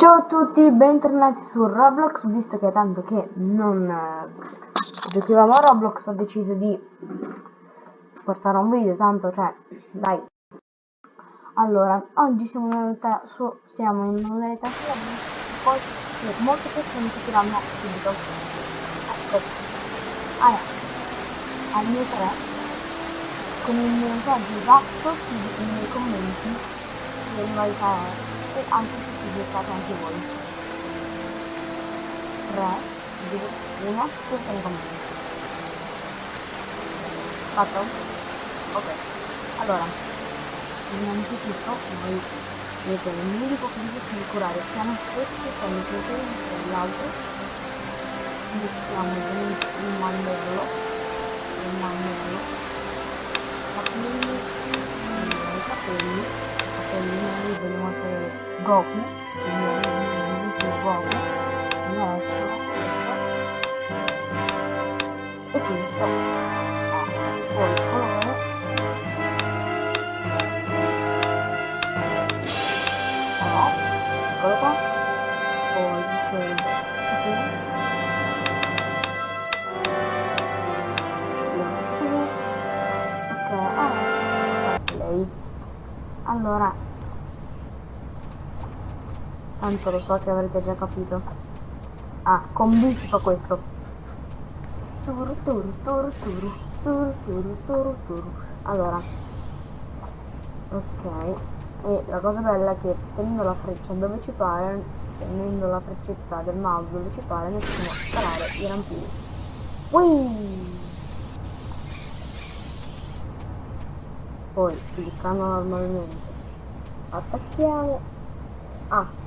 Ciao a tutti, bentornati su Roblox. Visto che tanto che non giocavamo a Roblox, ho deciso di portare un video, tanto cioè, dai. Allora, oggi siamo in modalità poi molte persone capiranno subito. Ecco, al mio 3, con il messaggio esatto nei commenti le modalità è, e anche se ci giocate anche voi. 3, 2, 1, tutto nei commenti. Fatto? Ok. Allora, innanzitutto voi vedete l'unico che vi deve curare siamo stessi con i poteri dell'altro. Iniziamo il mandello. I capelli noi vogliamo essere Goku, quindi Goku, adesso questo e questo, poi il colore, eccolo qua, poi play. Allora, tanto lo so che avrete già capito. Con B si fa questo. Allora, ok, e la cosa bella è che tenendo la freccia dove ci pare, tenendo la freccetta del mouse dove ci pare, noi possiamo sparare i rampini. Poi cliccando normalmente attacchiamo.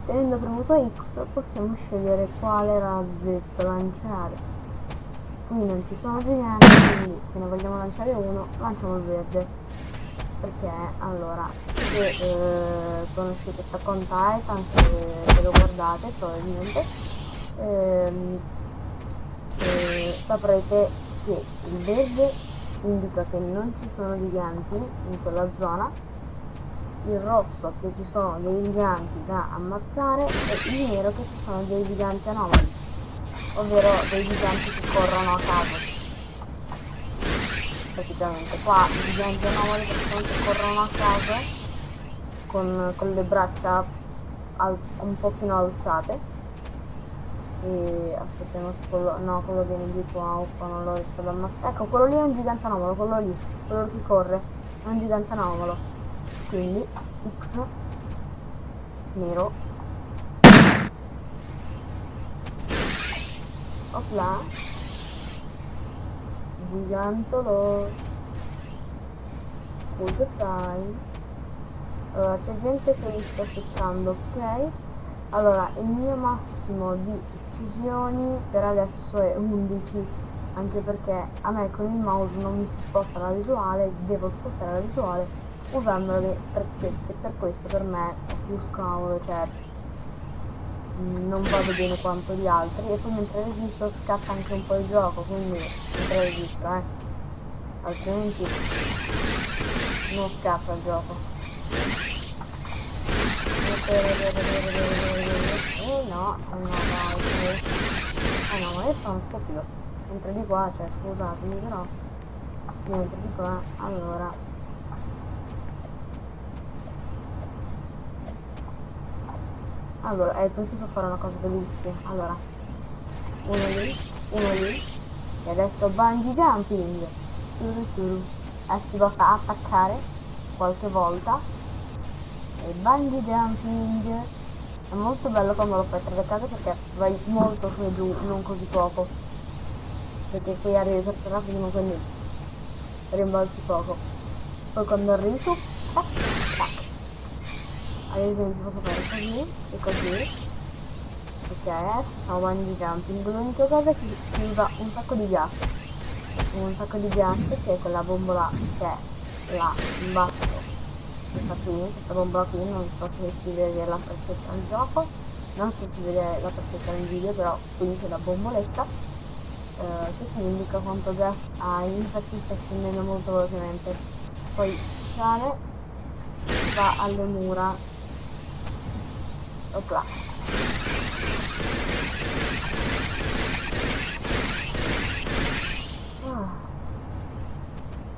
Tenendo premuto X possiamo scegliere quale razzetto lanciare. Qui non ci sono giganti, quindi se ne vogliamo lanciare uno lanciamo il verde, perché allora se conoscete Attack on Titan, se lo guardate probabilmente saprete che il verde indica che non ci sono giganti in quella zona, il rosso che ci sono dei giganti da ammazzare e il nero che ci sono dei giganti anomali, ovvero dei giganti che corrono a caso. Praticamente qua i giganti anomali praticamente corrono a caso con le braccia un pochino alzate. E aspettiamo che quello viene di qua, non lo riesco ad ammazzare. Ecco, quello lì è un gigante anomalo, quello che corre è un gigante anomalo. Quindi X nero, opla, gigantolo, cose fai. Allora c'è gente che li sta settando, ok. Allora il mio massimo di uccisioni per adesso è 11, anche perché a me con il mouse non mi si sposta la visuale, devo spostare la visuale usando le freccette, per questo per me è più scomodo, cioè non vado bene quanto gli altri. E poi mentre registro scatta anche un po' il gioco, quindi mentre registro altrimenti non scatta il gioco. No, ma io sono stupido. Mentre di qua, cioè scusatemi, però mentre di qua, allora il principio fare una cosa bellissima. Allora, uno lì e adesso bungee jumping, si basta attaccare qualche volta e bungee jumping è molto bello quando lo fai tra le case, perché vai molto su e giù, non così poco, perché qui arrivi per terra prima, quindi rimbalzi poco. Poi quando arrivi su, tac, ad esempio posso fare così e così. Ok, facciamo bungee jumping. L'unica cosa è che si usa un sacco di ghiaccio, che è quella bombola che è là in basso, questa bombola qui, non so se si vede la freccetta nel gioco, non so se si vede la freccetta nel video, però qui c'è la bomboletta che ti indica quanto gas hai. Infatti sta scendendo molto velocemente. Poi sale, va alle mura, opla,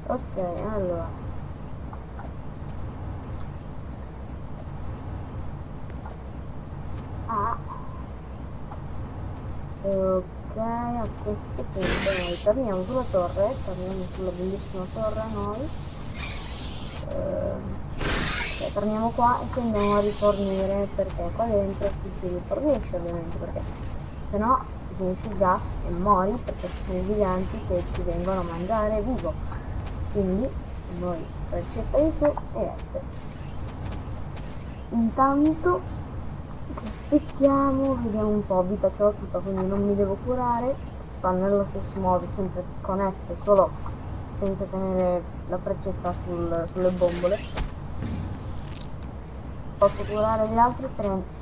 Ok, allora. Ah. Ok, a questo punto noi torniamo sulla torre, torniamo sulla bellissima torre noi. Ok, torniamo qua e ci andiamo a rifornire perché qua dentro ci si rifornisce ovviamente perché se no ti finisce il gas e muori perché ci sono i giganti che ti vengono a mangiare vivo. Quindi noi freccetta di su e ecco. Intanto che aspettiamo, vediamo un po', vita ce l'ho tutta quindi non mi devo curare, si fa nello stesso modo, sempre con F, solo senza tenere la freccetta sulle bombole. Posso curare gli altri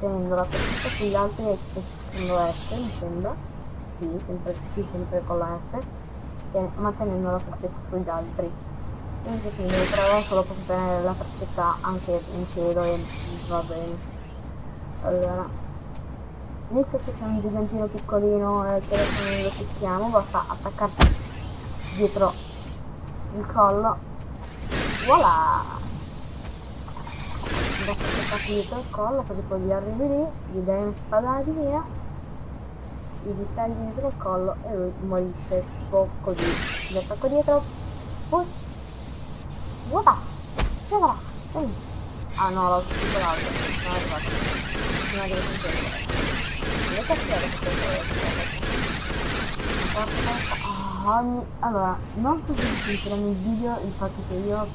tenendo la freccetta sugli altri e pressando F, mi sembra. Sì, sempre con la F, ma tenendo la freccetta sugli altri. Invece se mi devo curare solo posso tenere la freccetta anche in cielo e va bene. Allora, lì sotto c'è un gigantino piccolino che adesso non lo picchiamo, basta attaccarsi dietro il collo. Voilà! Basta attaccarsi dietro il collo, così poi gli arrivi lì, gli dai una spadata via, gli tagli dietro il collo e lui morisce, tipo così. Gli attacco dietro, poi, voilà! Ce l'ha! Ah no, l'ho subito l'altro, non è arrivato. Non è arrivato. Allora, non so se si sentirà nel video il fatto che io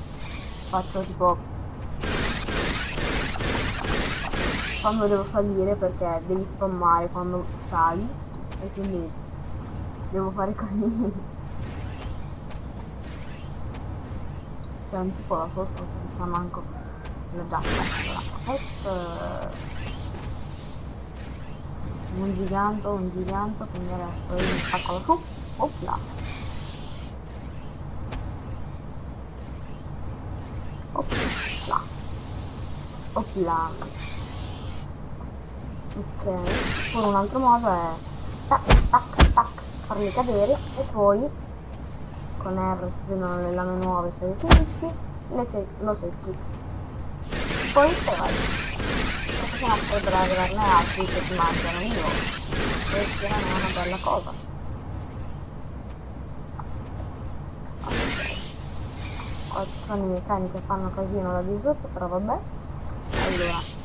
faccio tipo quando devo salire perché devi spammare quando sali e quindi devo fare così. C'è un tipo là sotto, si fa manco la giacca. Un gigante, quindi adesso io mi spaccolo su, opla, opla, opla. Ok, poi un altro modo è tac, tac, tac, farli cadere e poi con R si prendono le lame nuove se le finisci, lo secchi. Poi te vai, perché sennò potrebbero arrivarne altri che ti mangiano io. Questa non è una bella cosa. Qua ci sono i miei cani che fanno casino là di sotto, però vabbè. Allora.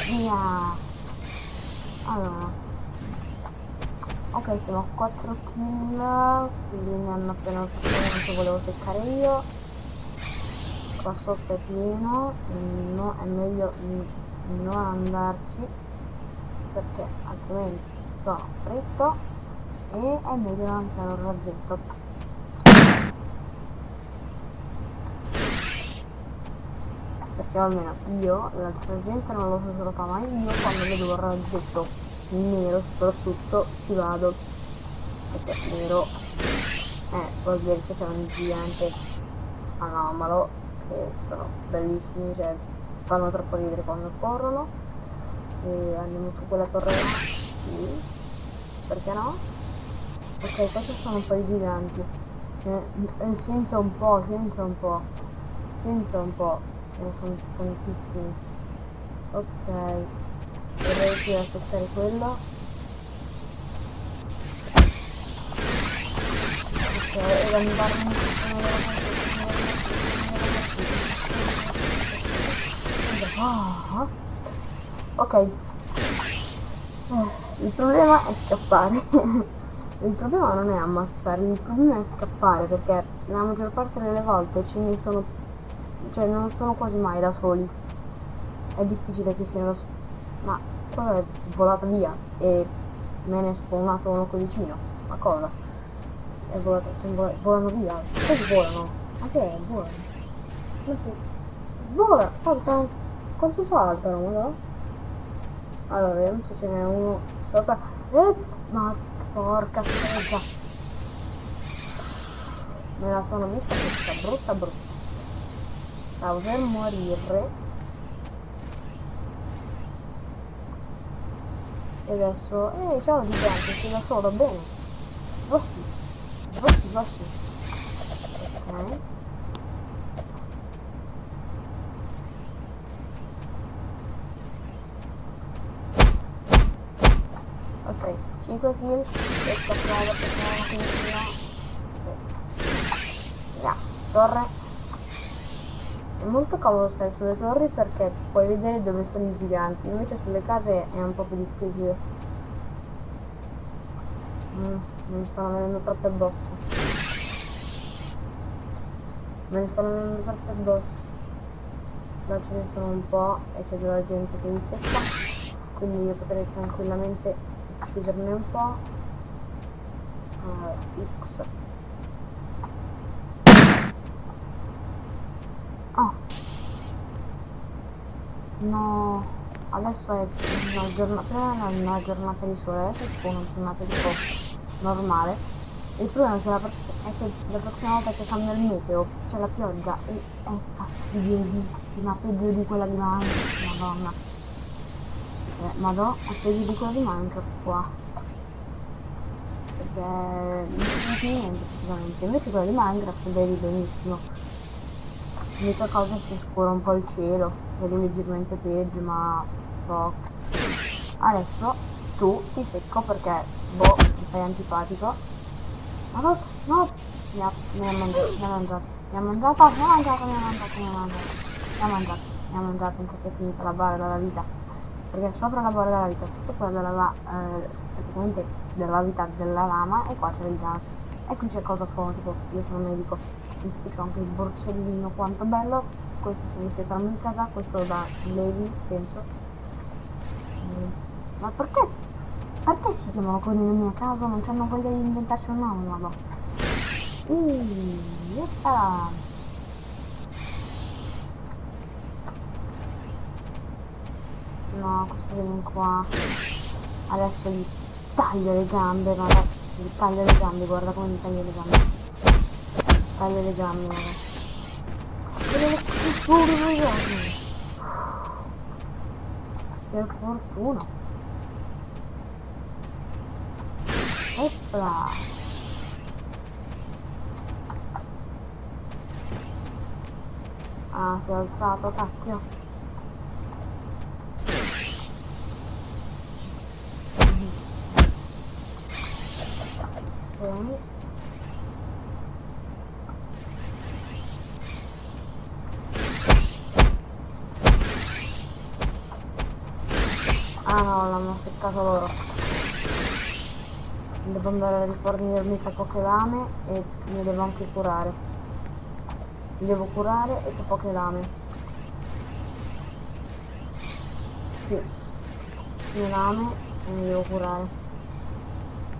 Via. Allora. Ok, siamo a 4 kill, quindi ne hanno appena fatto uno che volevo seccare io. Qua sotto è pieno, no, è meglio non andarci perché altrimenti sono fritto e è meglio lanciare un razzetto. Perché almeno io, l'altra gente non lo so se lo fa, ma io quando vedo un razzetto nero soprattutto ci vado, perché nero vuol dire che c'è un gigante anomalo che sono bellissimi, cioè fanno troppo ridere quando corrono. E andiamo su quella torre là, sì, perché no? Ok, qua ci sono un po' di giganti, senza un po', ce ne sono tantissimi. Ok, vorrei riuscire a toccare quello. Ok, e andarmi ok. Il problema è scappare. Il problema non è ammazzarmi, il problema è scappare perché la maggior parte delle volte ce ne sono, cioè non sono quasi mai da soli. È difficile che siano ma quello è volato via e me ne è spawnato uno qui vicino. Ma cosa? È volato, volano via, questi volano. Ma che è? Volano. Ma che? Vola, saltano. Quanto saltano, no? Allora, vediamo se ce n'è uno sopra. Ma porca sega. Me la sono vista questa brutta. Stavo per morire. E adesso, ciao gigante, sei da solo, bene. Bossi. Bossi, bossi. Ok. Ok, 5 kill, questa prova yeah, torre. È molto comodo stare sulle torri perché puoi vedere dove sono i giganti, invece sulle case è un po' più difficile. Me ne stanno venendo troppi addosso. Me ne stanno venendo troppi addosso. Là ce ne sono un po' e c'è della gente che mi secca, quindi io potrei tranquillamente ucciderne un po'. X. Oh no, adesso è una giornata, prima era una giornata di sole, adesso è tipo una giornata tipo normale. Il problema è che la prossima volta che cambia il meteo c'è la pioggia e è fastidiosissima, peggio di quella di Minecraft, madonna. Madonna, è peggio di quella di Minecraft qua. Perché non senti niente praticamente, invece quella di Minecraft vedi benissimo. L'unica cosa è che si scura un po' il cielo, vedi leggermente peggio, ma poco. Adesso tu ti secco perché, boh, mi fai antipatico. Ma no, no, mi ha mangiato, mi ha mangiato, mi ha mangiato, mi ha mangiato, mi ha mangiato, mi ha mangiato, mi ha mangiato, mi ha mangiato, non so che è finita la barra della vita. Perché sopra la barra della vita, sotto quella praticamente della vita della lama, e qua c'è il gas. E qui c'è cosa sono, tipo, io sono medico, in più c'ho anche il borsellino, quanto bello. Questo se mi siete in casa, questo da Levi, penso. Ma perché? Perché si chiamano così nel mio caso? Non c'hanno voglia di inventarsi un nome, ma no. Yeppa. No, questo viene qua. Adesso gli taglio le gambe, guarda. Gli taglio le gambe, guarda come gli taglio le gambe. Taglio le gambe, guarda. Per fortuna. Eppa. Ah, si è alzato, cacchio. Ok. Ah no, l'hanno seccato loro. Devo andare a rifornirmi c'è poche lame e mi devo anche curare. Mi devo curare e c'è poche lame. Sì, più lame e mi devo curare.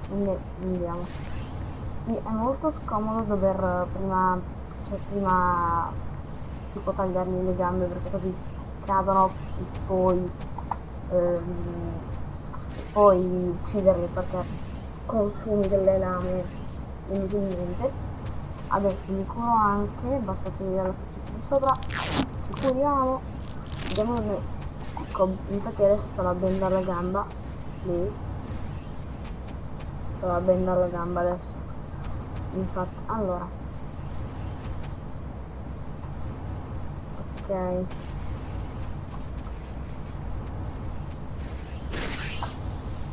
Quindi andiamo. Sì, è molto scomodo dover prima tipo tagliargli le gambe perché così cadono e poi ucciderli perché consumi delle lame inutilmente. Adesso mi curo anche, basta togliere la pezzetto di sopra, ci curiamo, vediamo dove, ecco, infatti adesso c'ho la benda alla gamba, lì, c'ho la benda alla gamba adesso, infatti, allora, ok,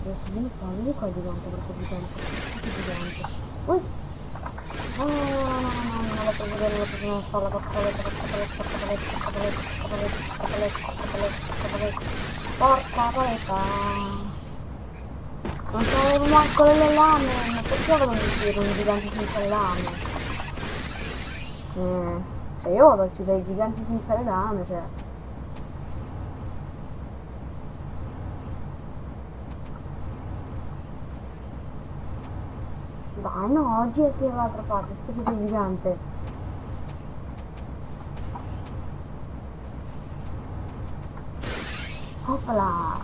adesso vieni qua gigante perché è gigante, ui, no, no, no, no, non l'ho preso bene, l'ho preso una spalla, porca paletta, non c'avevo manco le lame, ma perché vado a uccidere un gigante senza le lame? Cioè io vado a uccidere i giganti senza le lame, cioè. Dai no, girati dall'altra parte, stupido gigante. Opla!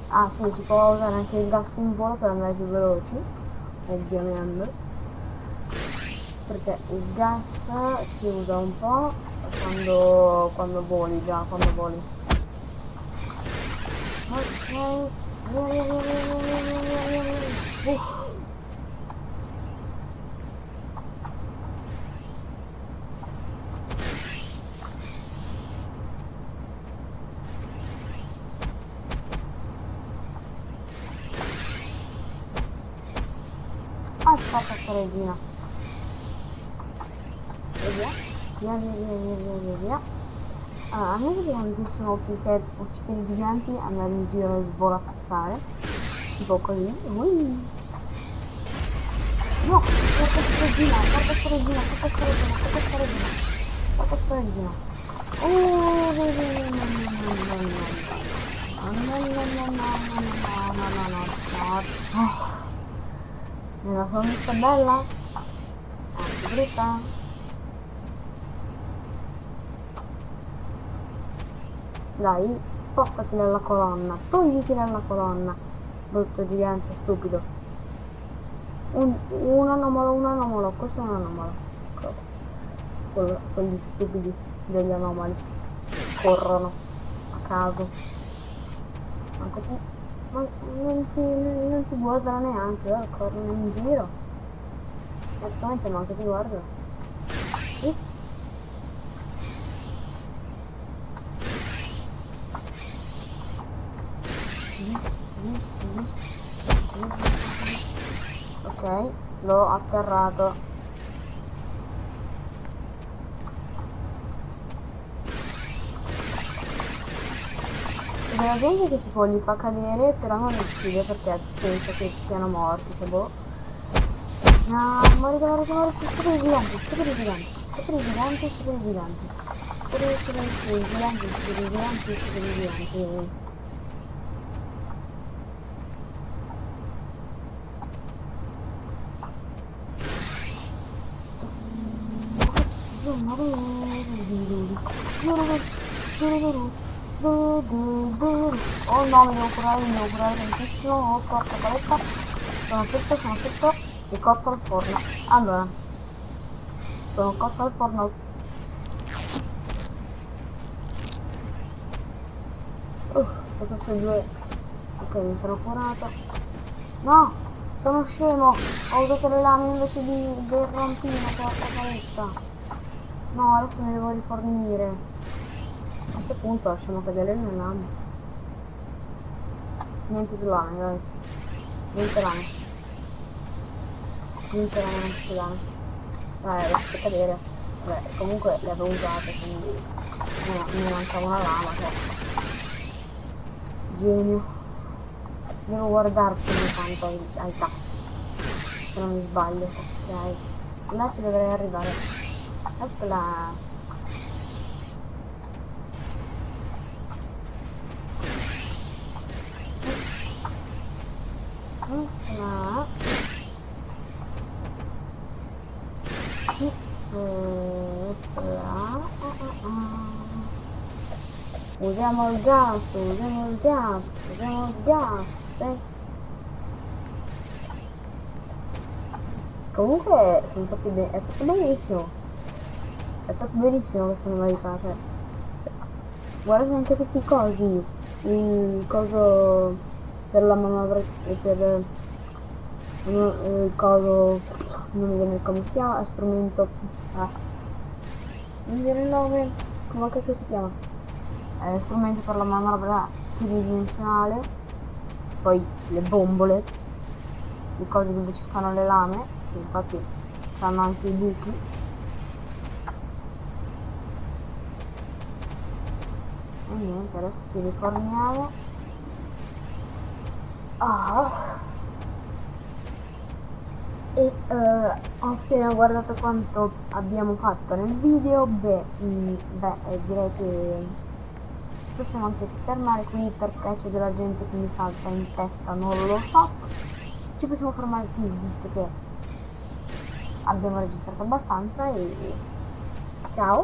Ah sì, si può usare anche il gas in volo per andare più veloci, ovviamente. Perché il gas si usa un po' quando voli, già, quando voli. Ok, via, via, via, via, via, via, via, via. Aspetta sta regina. E via. Via. Allora, a me piace tantissimo più che uccidere i giganti, andare in giro e svolazzare. Tipo così. Ui. No, guarda sta regina. Me la sono vista bella? Anche brutta? Dai, spostati dalla colonna, togliti dalla colonna, brutto gigante stupido. Un anomalo, questo è un anomalo. Quelli stupidi degli anomali corrono a caso. Manco ti, non ti guardano neanche, corrono in giro. Esattamente, manco ti guardano. Sì? Ok, l'ho atterrato. C'è della gente che tipo li fa cadere, però non li uccide perché pensa che siano morti, cioè boh. No, morite, stupidi giganti. Oh no, mi devo curare tantissimo. Oh, porca paletta. Sono tutto e cotto al forno. Allora, sono cotto al forno. Sono tutte e due. Ok, mi sono curato. No, sono scemo. Ho usato le lame invece del rampino, porca paletta. No, adesso mi devo rifornire. A questo punto lasciamo cadere le lame. Niente più lame, dai. Niente lame, non più lame. Dai, lascia cadere. Vabbè, comunque le avevo usate, quindi mi mancava una lama, cioè. Genio. Devo guardarci ogni tanto ai tasti. Se non mi sbaglio, ok. Là ci dovrei arrivare. Opla. Usiamo il gas. Comunque sono fatti bene, è fatto benissimo. È fatto benissimo questa modalità, cioè. Guardate anche tutti i cosi. Il coso per la manovra, per il coso, non mi viene come si chiama, strumento. Non mi viene il nome, come cacchio si chiama? Strumento per la manovra tridimensionale, poi le bombole, le cose dove ci stanno le lame, che infatti hanno anche i buchi. E niente, adesso ci riforniamo. E ho appena guardato quanto abbiamo fatto nel video. Direi che possiamo anche fermare qui perché c'è della gente che mi salta in testa, non lo so. Ci possiamo fermare qui visto che abbiamo registrato abbastanza e ciao.